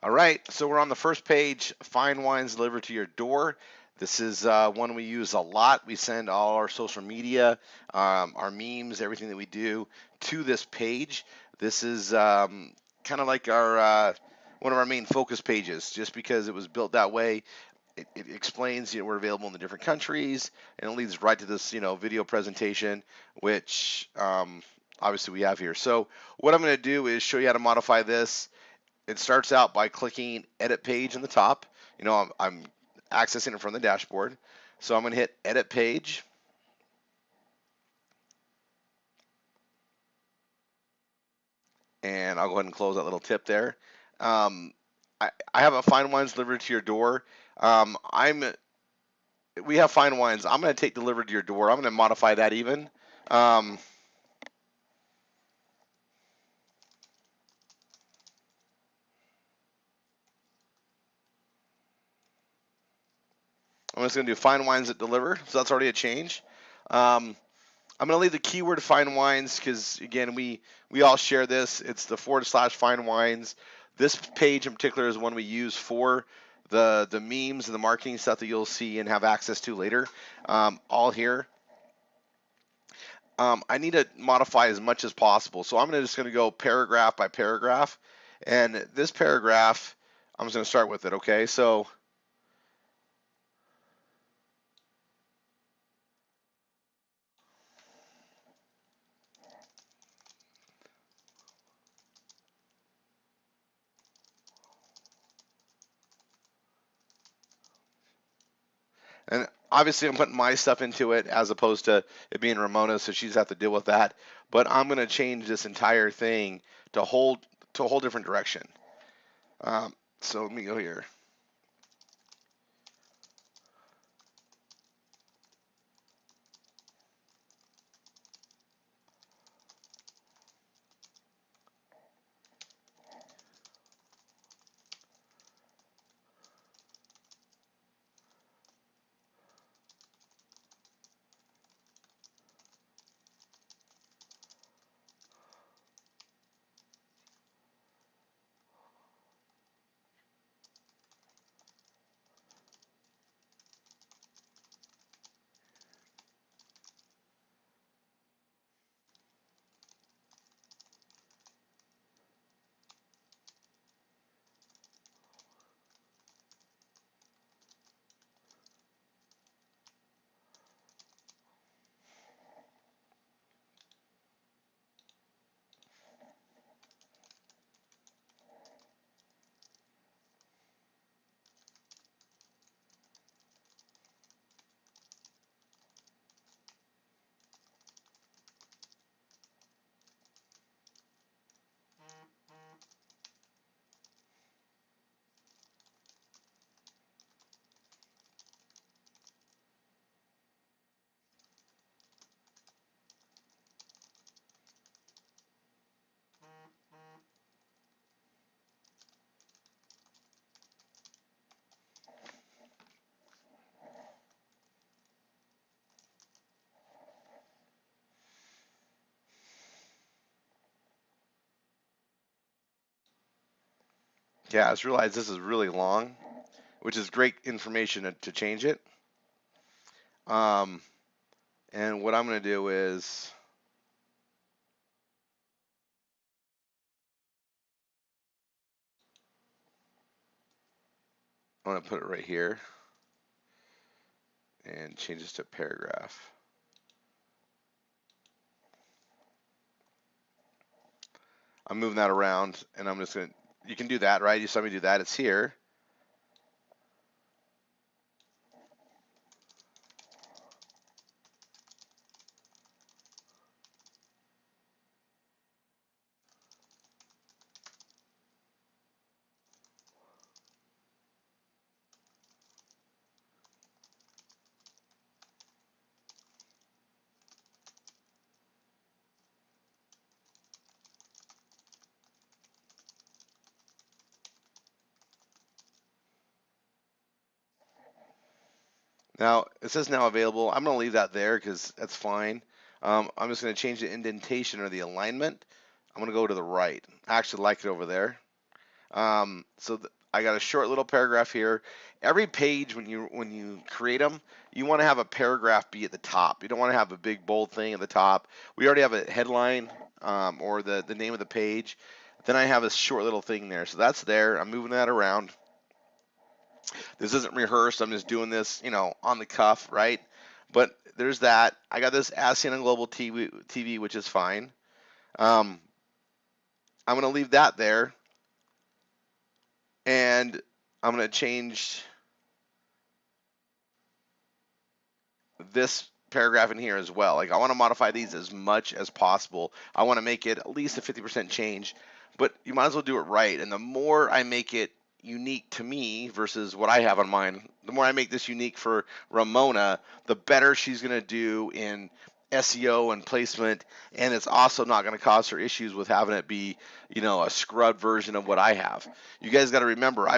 All right, so we're on the first page, Fine Wines Delivered to Your Door. This is one we use a lot. We send all our social media, our memes, everything that we do to this page. This is kind of like our one of our main focus pages, just because it was built that way. It explains, we're available in the different countries, and it leads right to this, video presentation, which obviously we have here. So what I'm going to do is show you how to modify this. It starts out by clicking edit page in the top. I'm accessing it from the dashboard. So I'm going to hit edit page. And I'll go ahead and close that little tip there. Um, I have a fine wines delivered to your door. We have fine wines. I'm going to take delivered to your door. I'm going to modify that even. Um, I'm just going to do fine wines that deliver. So that's already a change. Um, I'm going to leave the keyword fine wines because, again, we all share this. It's the / fine wines. This page in particular is one we use for the memes and the marketing stuff that you'll see and have access to later. All here. I need to modify as much as possible. So I'm just going to go paragraph by paragraph. And this paragraph, I'm just going to start with it, okay? So and obviously, I'm putting my stuff into it as opposed to it being Ramona, so she's have to deal with that. But I'm going to change this entire thing to a whole different direction. So let me go here. Yeah, I just realized this is really long, which is great information to change it. Um, and what I'm going to do is I'm going to put it right here and change this to paragraph. I'm moving that around, and I'm just going to, you can do that, right? You saw me do that. It's here. Now, it says now available. I'm going to leave that there because that's fine. I'm just going to change the indentation or the alignment. I'm going to go to the right. I actually like it over there. I got a short little paragraph here. Every page when you create them, you want to have a paragraph be at the top. You don't want to have a big bold thing at the top. We already have a headline or the name of the page. Then I have a short little thing there. So that's there. I'm moving that around. This isn't rehearsed. I'm just doing this, on the cuff, right? But there's that. I got this ASEAN and Global TV, which is fine. I'm going to leave that there. And I'm going to change this paragraph in here as well. Like I want to modify these as much as possible. I want to make it at least a 50% change, but you might as well do it right. And the more I make it unique to me versus what I have on mine, the more I make this unique for Ramona, the better she's going to do in SEO and placement, and it's also not going to cause her issues with having it be, a scrubbed version of what I have. You guys got to remember,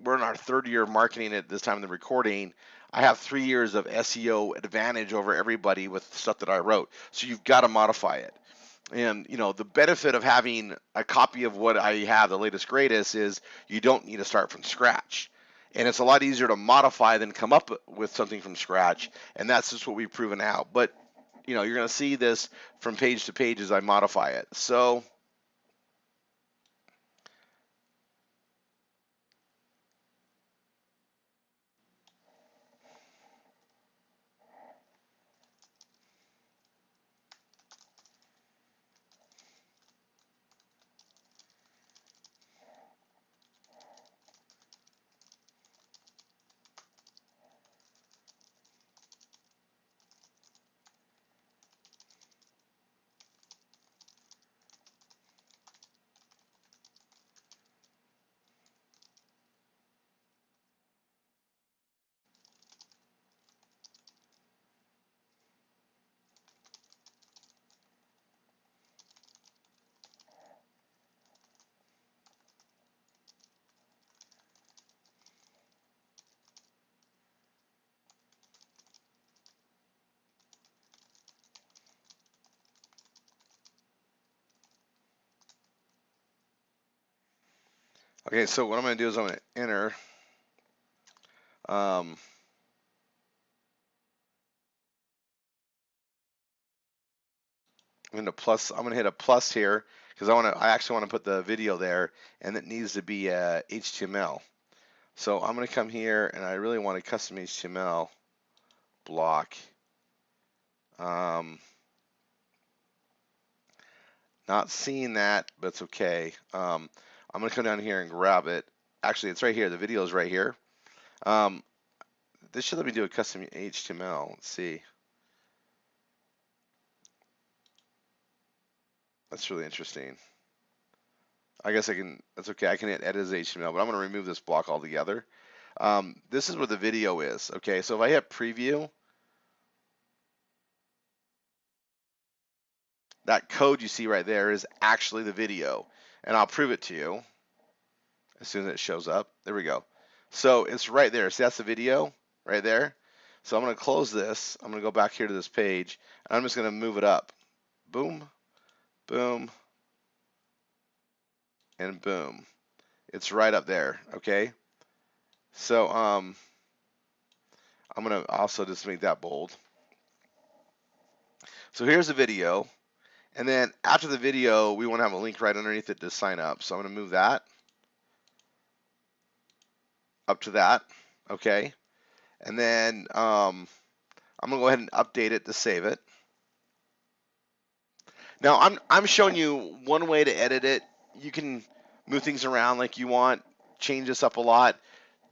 we're in our third year of marketing at this time of the recording. I have 3 years of SEO advantage over everybody with stuff that I wrote. So you've got to modify it. And the benefit of having a copy of what I have, the latest greatest, is you don't need to start from scratch. And it's a lot easier to modify than come up with something from scratch. And that's just what we've proven out. But you're going to see this from page to page as I modify it. So okay, so what I'm going to do is I'm going to enter. I'm going to hit a plus here because I actually want to put the video there, and it needs to be HTML. So I'm going to come here, and I really want a custom HTML block. Not seeing that, but it's okay. I'm going to come down here and grab it. Actually, it's right here. The video is right here. This should let me do a custom HTML. Let's see. That's really interesting. I guess that's okay. I can hit edit as HTML, but I'm going to remove this block altogether. This is where the video is. Okay, so if I hit preview, that code you see right there is actually the video. And I'll prove it to you as soon as it shows up. There we go. So it's right there. See, that's the video right there. So I'm going to close this. I'm going to go back here to this page, and I'm just going to move it up. Boom, boom, and boom. It's right up there, okay? So I'm going to also just make that bold. So here's the video. And then after the video, we want to have a link right underneath it to sign up. So I'm going to move that up to that, okay? And then I'm going to go ahead and update it to save it. Now I'm showing you one way to edit it. You can move things around like you want, change this up a lot.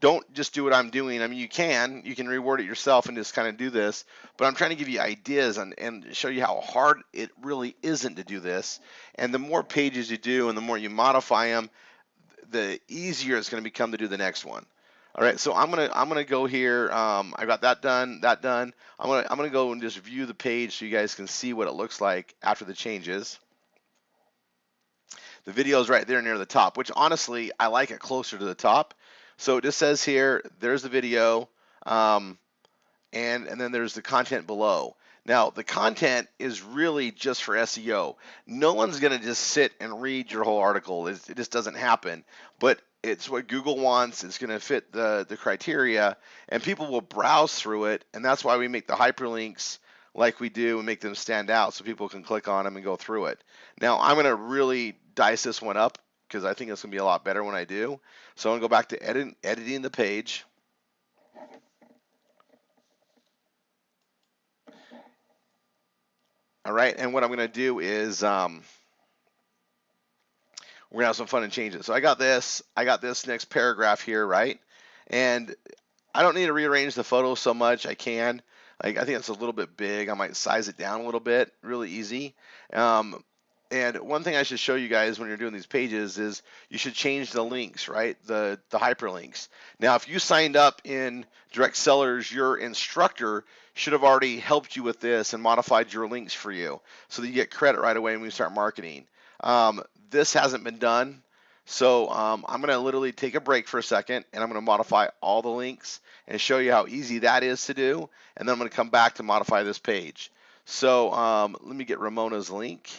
Don't just do what I'm doing. I mean, you can reword it yourself and just kind of do this, but I'm trying to give you ideas and show you how hard it really isn't to do this. And the more pages you do and the more you modify them, the easier it's going to become to do the next one. All right, so I'm gonna go here. I got that done. I'm gonna go and just view the page so you guys can see what it looks like after the changes. The video is right there near the top, which honestly I like it closer to the top. So it just says here, there's the video, and then there's the content below. Now, the content is really just for SEO. No one's going to just sit and read your whole article. It just doesn't happen. But it's what Google wants. It's going to fit the criteria, and people will browse through it. And that's why we make the hyperlinks like we do and make them stand out so people can click on them and go through it. Now, I'm going to really dice this one up because I think it's going to be a lot better when I do. So I'm going to go back to editing the page. All right, and what I'm going to do is we're going to have some fun and change it. So I got this next paragraph here, right? And I don't need to rearrange the photo so much. I can. I think it's a little bit big. I might size it down a little bit. Really easy. And one thing I should show you guys when you're doing these pages is you should change the links, right? The hyperlinks. Now, if you signed up in Direct Sellers, your instructor should have already helped you with this and modified your links for you so that you get credit right away when you start marketing. This hasn't been done. So I'm going to literally take a break for a second, and I'm going to modify all the links and show you how easy that is to do. And then I'm going to come back to modify this page. So let me get Ramona's link.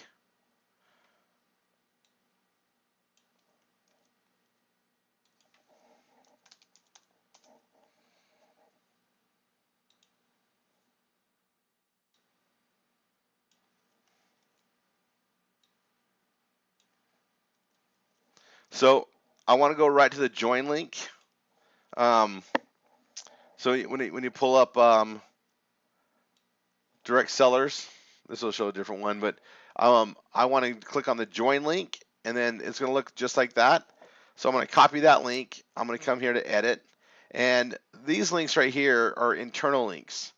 So I want to go right to the join link. So when you pull up Direct Sellers, this will show a different one, but I want to click on the join link, and then it's going to look just like that. So I'm going to copy that link. I'm going to come here to edit, and these links right here are internal links.